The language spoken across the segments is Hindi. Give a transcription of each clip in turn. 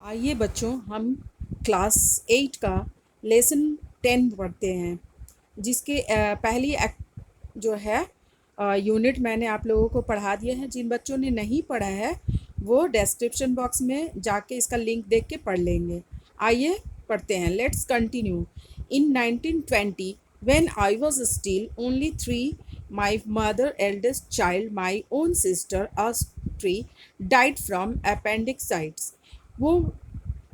आइए बच्चों, हम क्लास 8 का लेसन 10 पढ़ते हैं, जिसके पहली जो है यूनिट मैंने आप लोगों को पढ़ा दिया है। जिन बच्चों ने नहीं पढ़ा है वो डिस्क्रिप्शन बॉक्स में जाके इसका लिंक देख के पढ़ लेंगे। आइए पढ़ते हैं। Let's continue. In 1920 when I was still only 3, my mother eldest child, my own sister Astri, died from appendicitis. वो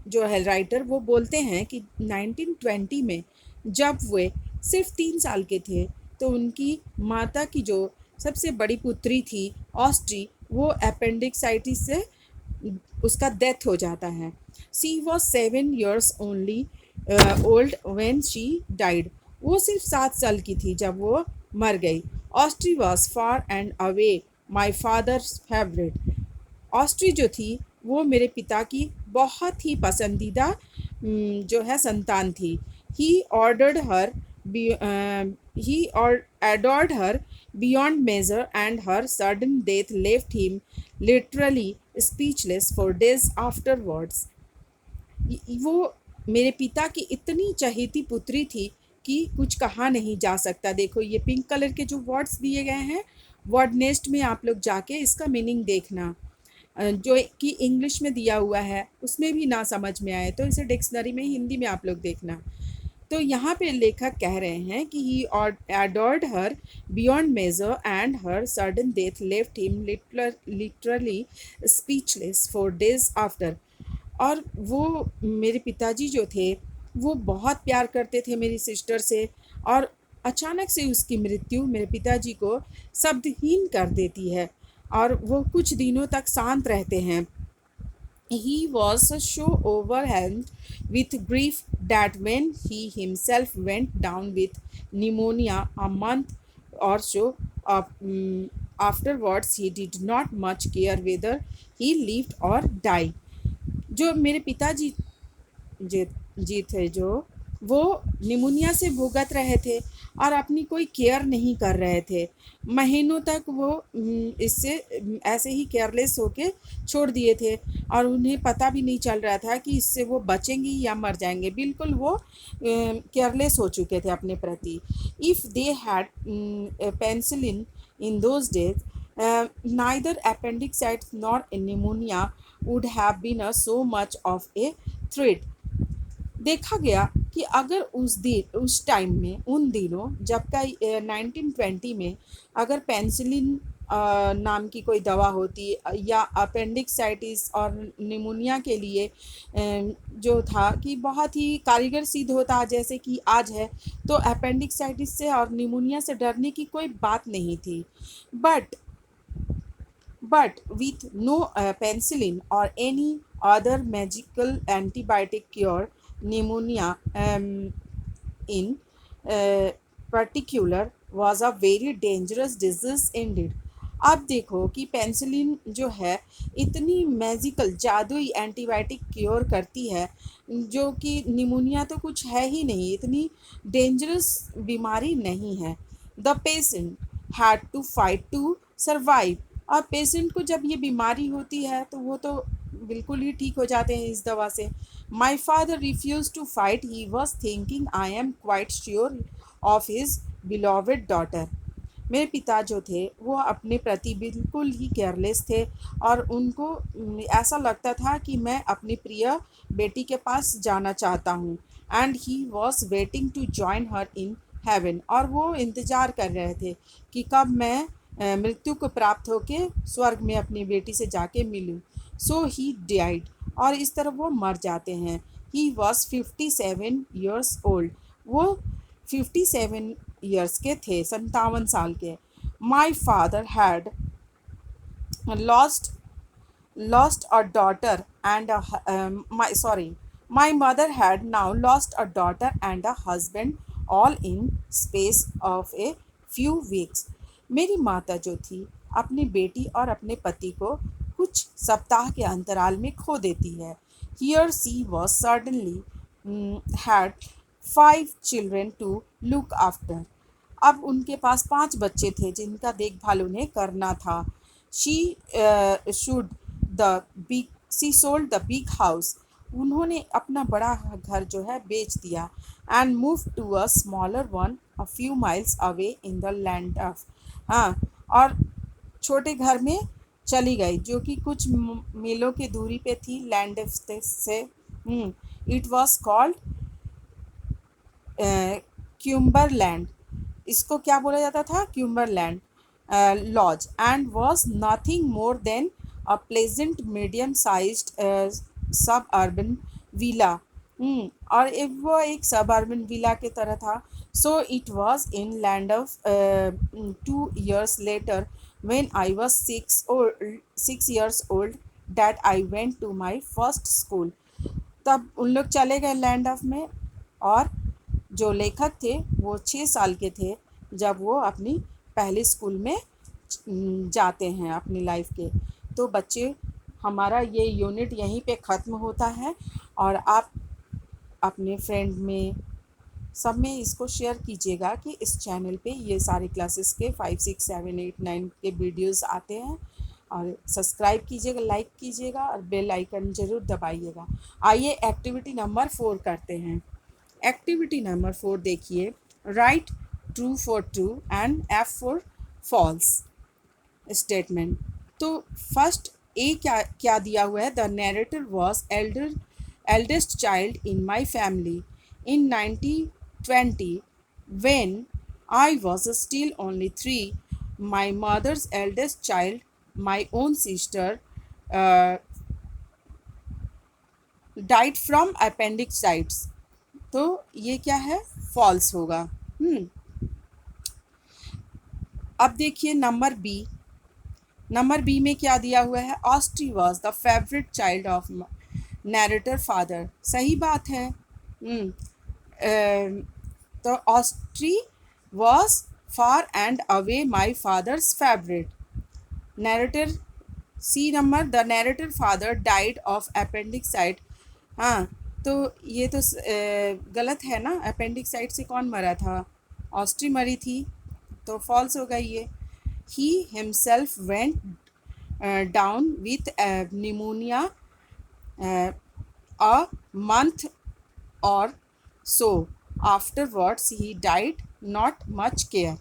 जो है राइटर वो बोलते हैं कि 1920 में जब वे सिर्फ 3 साल के थे तो उनकी माता की जो सबसे बड़ी पुत्री थी ऑस्ट्री, वो अपेंडिक्साइटिस से उसका डेथ हो जाता है। She was 7 years only old when she died. वो सिर्फ 7 साल की थी जब वो मर गई। Astri was far and away my father's favourite. Astri जो थी वो मेरे पिता की बहुत ही पसंदीदा जो है संतान थी। ही ऑर्डर्ड हर ही और adored her beyond measure, and her sudden death left him literally speechless for days afterwards. वो मेरे पिता की इतनी चहेती पुत्री थी कि कुछ कहा नहीं जा सकता। देखो ये पिंक कलर के जो वर्ड्स दिए गए हैं, वर्ड नेस्ट में आप लोग जाके इसका मीनिंग देखना। जो कि इंग्लिश में दिया हुआ है उसमें भी ना समझ में आए तो इसे डिक्शनरी में हिंदी में आप लोग देखना। तो यहाँ पे लेखक कह रहे हैं कि he adored her beyond measure and her sudden death left him literally speechless for days after. और वो मेरे पिताजी जो थे वो बहुत प्यार करते थे मेरी सिस्टर से, और अचानक से उसकी मृत्यु मेरे पिताजी को शब्दहीन कर देती है और वो कुछ दिनों तक शांत रहते हैं। He was so overwhelmed with grief that when he himself went down with pneumonia a month or so afterwards, he did not much care whether he lived or died. जो मेरे पिताजी जी जी थे, जो वो निमोनिया से भुगत रहे थे और अपनी कोई केयर नहीं कर रहे थे। महीनों तक वो इससे ऐसे ही केयरलेस होके छोड़ दिए थे और उन्हें पता भी नहीं चल रहा था कि इससे वो बचेंगे या मर जाएंगे। बिल्कुल वो केयरलेस हो चुके थे अपने प्रति। If they had penicillin in those days, neither appendicitis nor pneumonia would have been so much of a threat. देखा गया कि अगर उस टाइम में, उन दिनों जब का 1920 में अगर पेंसिलिन नाम की कोई दवा होती या अपेंडिक्साइटिस और निमोनिया के लिए जो था कि बहुत ही कारीगर सिद्ध होता जैसे कि आज है, तो अपेंडिक्साइटिस से और निमोनिया से डरने की कोई बात नहीं थी। But with no penicillin or any other magical antibiotic cure, pneumonia in particular was a very dangerous disease indeed. अब देखो कि पेंसिलिन जो है इतनी मैजिकल जादुई एंटीबायोटिक क्योर करती है, जो कि निमोनिया तो कुछ है ही नहीं, इतनी डेंजरस बीमारी नहीं है। The patient had to fight to survive. और पेशेंट को जब ये बीमारी होती है तो वो तो बिल्कुल ही ठीक हो जाते हैं इस दवा से। My father refuse to fight, he was thinking I am quite sure of his beloved daughter. मेरे पिता जो थे वो अपने प्रति बिल्कुल ही केयरलेस थे और उनको ऐसा लगता था कि मैं अपनी प्रिय बेटी के पास जाना चाहता हूँ। And he was waiting to join her in heaven. और वो इंतज़ार कर रहे थे कि कब मैं मृत्यु को प्राप्त होके स्वर्ग में अपनी बेटी से जाके मिलूं। सो ही डाइड। और इस तरह वो मर जाते हैं। He was 57 years old. वो 57 years के थे, 57 साल के। My father had lost lost a daughter and a my mother had now lost a daughter and a husband, all in space of a few weeks. मेरी माता जो थी अपनी बेटी और अपने पति को कुछ सप्ताह के अंतराल में खो देती है। Here she was suddenly had 5 children to look after. अब उनके पास 5 बच्चे थे जिनका देखभाल उन्हें करना था। She should the big she sold the big house उन्होंने अपना बड़ा घर जो है बेच दिया and move to a smaller one a few miles away in the land of, हाँ, और छोटे घर में चली गई जो कि कुछ मीलों की दूरी पे थी लैंड से। इट वॉज कॉल्ड क्यूम्बरलैंड, इसको क्या बोला जाता था, Cumberland Lodge, and was nothing more than a pleasant medium sized suburban villa. और वो एक सब अर्बन विला की तरह था। So it was in Llandaff 2 years later when I was 6 years old that I went to my first school। तब उन लोग चले गए लैंड ऑफ में, और जो लेखक थे वो 6 साल के थे जब वो अपनी पहले स्कूल में जाते हैं अपनी लाइफ के। तो बच्चे, हमारा ये यूनिट यहीं पे ख़त्म होता है, और आप अपने फ्रेंड में सब में इसको शेयर कीजिएगा कि इस चैनल पे ये सारे क्लासेस के 5, 6, 7, 8, 9 के वीडियोस आते हैं, और सब्सक्राइब कीजिएगा, लाइक कीजिएगा, और बेल आइकन ज़रूर दबाइएगा। आइए एक्टिविटी नंबर 4 करते हैं। एक्टिविटी नंबर 4 देखिए, write true for true and F for false statement. तो फर्स्ट ए क्या क्या दिया हुआ है, the narrator was eldest child in my family in 1920 when I was still only 3, my mother's eldest child, my own sister, uh, died from appendicitis। तो ये क्या है, फॉल्स होगा। अब देखिए नंबर बी। नंबर बी में क्या दिया हुआ है, Astri was the favourite child of narrator father. सही बात है। तो Astri was far and away my father's favourite. Narrator C number, the narrator father died of appendicitis. हाँ, तो ये तो गलत है ना, अपेंडिक्साइट से कौन मरा था, ऑस्ट्री मरी थी, तो फॉल्स होगा ये। He himself went down with pneumonia a month or so afterwards he died, not much care।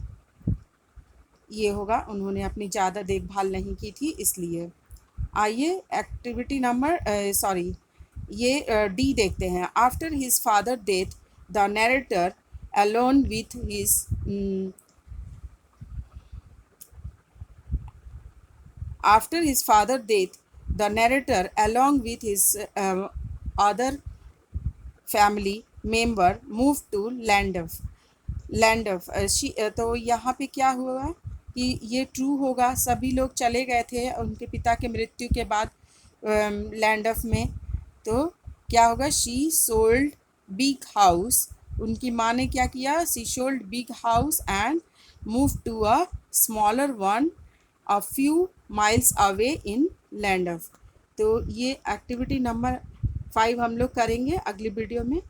ये होगा, उन्होंने अपनी ज़्यादा देखभाल नहीं की थी इसलिए। आइए एक्टिविटी नंबर ये डी देखते हैं। After his father death the narrator alone with his After his father's death, the narrator, along with his other family member, moved to Landorf। तो यहाँ पे क्या हुआ कि ये ट्रू होगा, सभी लोग चले गए थे उनके पिता के मृत्यु के बाद लैंडॉफ में। तो क्या होगा, शी सोल्ड बिग हाउस, उनकी माँ ने क्या किया, she sold big house and move to a smaller one a few miles away in Llandaff. तो ये एक्टिविटी नंबर 5 हम लोग करेंगे अगली वीडियो में।